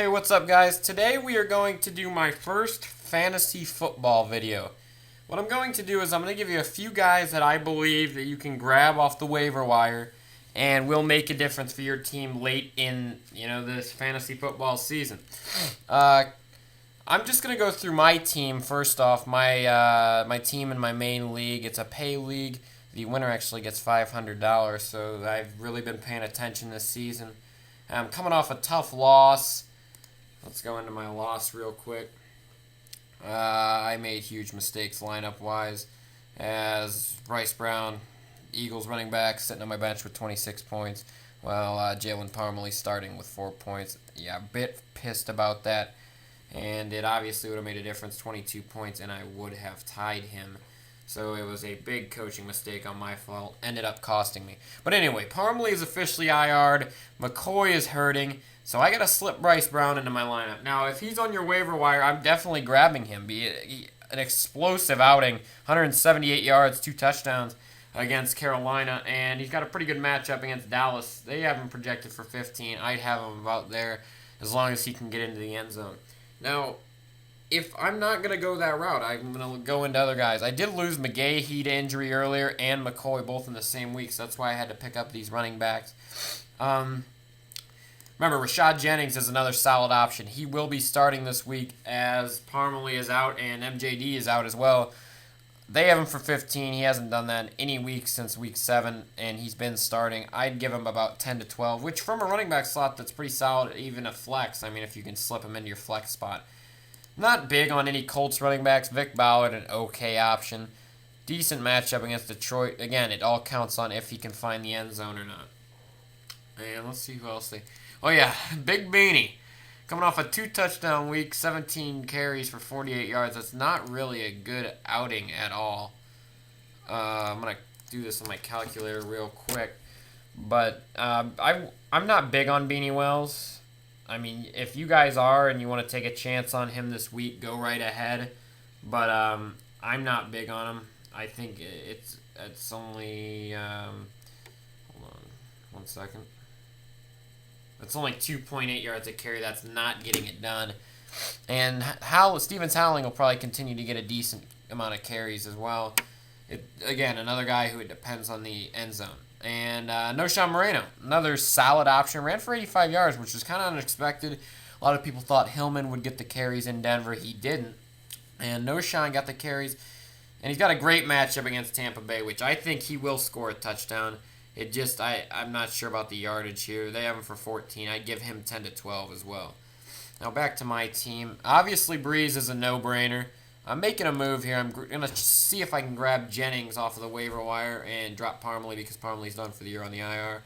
Hey, what's up, guys? Today we are going to do my first fantasy football video. What I'm going to do is I'm going to give you a few guys that I believe that you can grab off the waiver wire and will make a difference for your team late in, this fantasy football season. I'm just going to go through my team first off. My team in my main league, it's a pay league. The winner actually gets $500, so I've really been paying attention this season. I'm coming off a tough loss. Let's go into my loss real quick. I made huge mistakes lineup-wise, as Bryce Brown, Eagles running back, sitting on my bench with 26 points, while Jalen Parmalee starting with 4 points. Yeah, a bit pissed about that, and it obviously would have made a difference, 22 points, and I would have tied him. So it was a big coaching mistake on my fault. Ended up costing me. But anyway, Parmalee is officially IR'd. McCoy is hurting. So I got to slip Bryce Brown into my lineup. Now, if he's on your waiver wire, I'm definitely grabbing him. An explosive outing. 178 yards, 2 touchdowns against Carolina. And he's got a pretty good matchup against Dallas. They have him projected for 15. I'd have him about there as long as he can get into the end zone. Now, if I'm not going to go that route, I'm going to go into other guys. I did lose McGahee to injury earlier and McCoy both in the same week, so that's why I had to pick up these running backs. Remember, Rashad Jennings is another solid option. He will be starting this week as Parmalee is out and MJD is out as well. They have him for 15. He hasn't done that in any week since week 7, and he's been starting. I'd give him about 10 to 12, which from a running back slot, that's pretty solid, even a flex. I mean, if you can slip him into your flex spot. Not big on any Colts running backs. Vic Ballard, an okay option. Decent matchup against Detroit. Again, it all counts on if he can find the end zone or not. And let's see who else they... Oh, yeah, Big Beanie. Coming off a 2-touchdown week, 17 carries for 48 yards. That's not really a good outing at all. I'm going to do this on my calculator real quick. But I'm not big on Beanie Wells. I mean, if you guys are and you want to take a chance on him this week, go right ahead. But I'm not big on him. I think it's only hold on 1 second. It's only 2.8 yards a carry. That's not getting it done. And Stevens Howling will probably continue to get a decent amount of carries as well. Again, another guy who it depends on the end zone. And Noshawn Moreno, another solid option. Ran for 85 yards, which is kind of unexpected. A lot of people thought Hillman would get the carries in Denver. He didn't. And Noshawn got the carries. And he's got a great matchup against Tampa Bay, which I think he will score a touchdown. I'm not sure about the yardage here. They have him for 14. I'd give him 10 to 12 as well. Now back to my team. Obviously, Breeze is a no-brainer. I'm making a move here. I'm going to see if I can grab Jennings off of the waiver wire and drop Parmalee because Parmalee's done for the year on the IR.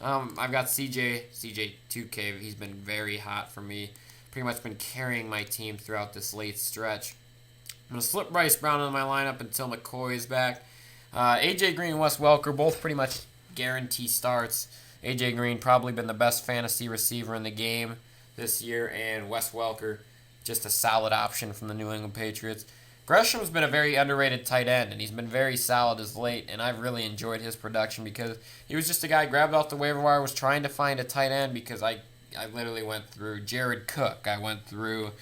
I've got CJ2K. He's been very hot for me. Pretty much been carrying my team throughout this late stretch. I'm going to slip Bryce Brown into my lineup until McCoy is back. A.J. Green and Wes Welker, both pretty much guarantee starts. A.J. Green probably been the best fantasy receiver in the game this year, and Wes Welker just a solid option from the New England Patriots. Gresham's been a very underrated tight end, and he's been very solid as late, and I've really enjoyed his production because he was just a guy grabbed off the waiver wire, was trying to find a tight end because I literally went through Jared Cook. I went through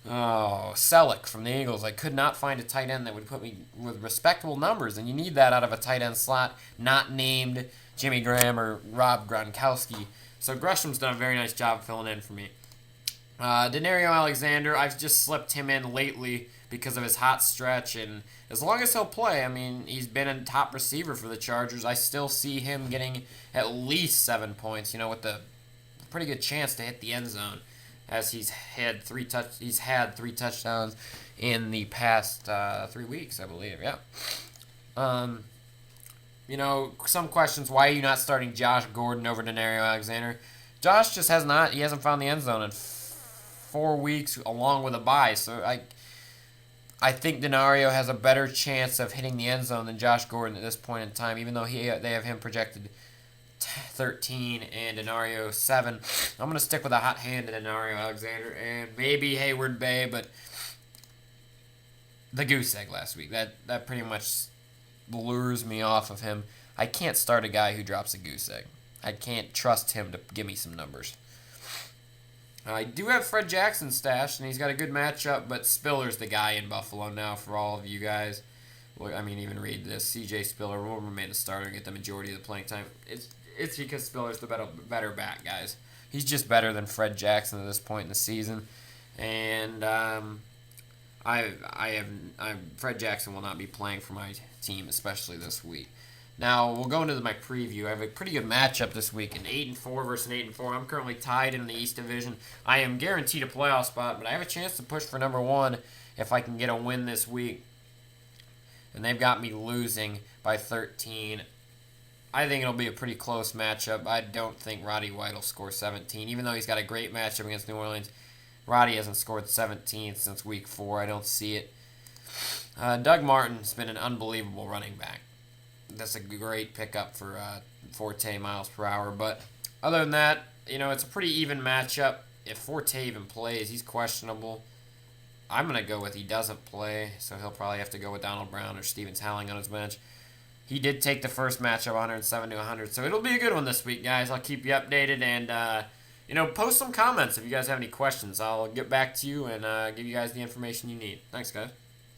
Selleck from the Eagles. I could not find a tight end that would put me with respectable numbers, and you need that out of a tight end slot, not named Jimmy Graham or Rob Gronkowski. So Gresham's done a very nice job filling in for me. Denario Alexander, I've just slipped him in lately because of his hot stretch, and as long as he'll play, I mean, he's been a top receiver for the Chargers. I still see him getting at least 7 points, with a pretty good chance to hit the end zone, as he's had 3 touchdowns in the past 3 weeks, I believe. Yeah. Some questions: why are you not starting Josh Gordon over Denario Alexander? Josh just hasn't found the end zone in 4 weeks along with a bye. So I think Denario has a better chance of hitting the end zone than Josh Gordon at this point in time, even though they have him projected 13 and Denario 7. I'm going to stick with a hot hand to Denario Alexander and maybe Hayward Bay, but the goose egg last week, that pretty much lures me off of him. I can't start a guy who drops a goose egg. I can't trust him to give me some numbers. I do have Fred Jackson stashed, and he's got a good matchup, but Spiller's the guy in Buffalo now for all of you guys. Well, I mean, even read this. C.J. Spiller will remain a starter and get the majority of the playing time. It's because Spiller's the better back, guys. He's just better than Fred Jackson at this point in the season, and Fred Jackson will not be playing for my team, especially this week. Now we'll go into my preview. I have a pretty good matchup this week, an 8-4 versus an 8-4. I'm currently tied in the East Division. I am guaranteed a playoff spot, but I have a chance to push for number one if I can get a win this week. And they've got me losing by 13. I think it'll be a pretty close matchup. I don't think Roddy White will score 17, even though he's got a great matchup against New Orleans. Roddy hasn't scored 17 since week 4. I don't see it. Doug Martin's been an unbelievable running back. That's a great pickup for Forte miles per hour. But other than that, it's a pretty even matchup. If Forte even plays, he's questionable. I'm going to go with he doesn't play, so he'll probably have to go with Donald Brown or Stevens Howling on his bench. He did take the first matchup 107 to 100, so it'll be a good one this week, guys. I'll keep you updated, and post some comments if you guys have any questions. I'll get back to you and give you guys the information you need. Thanks, guys.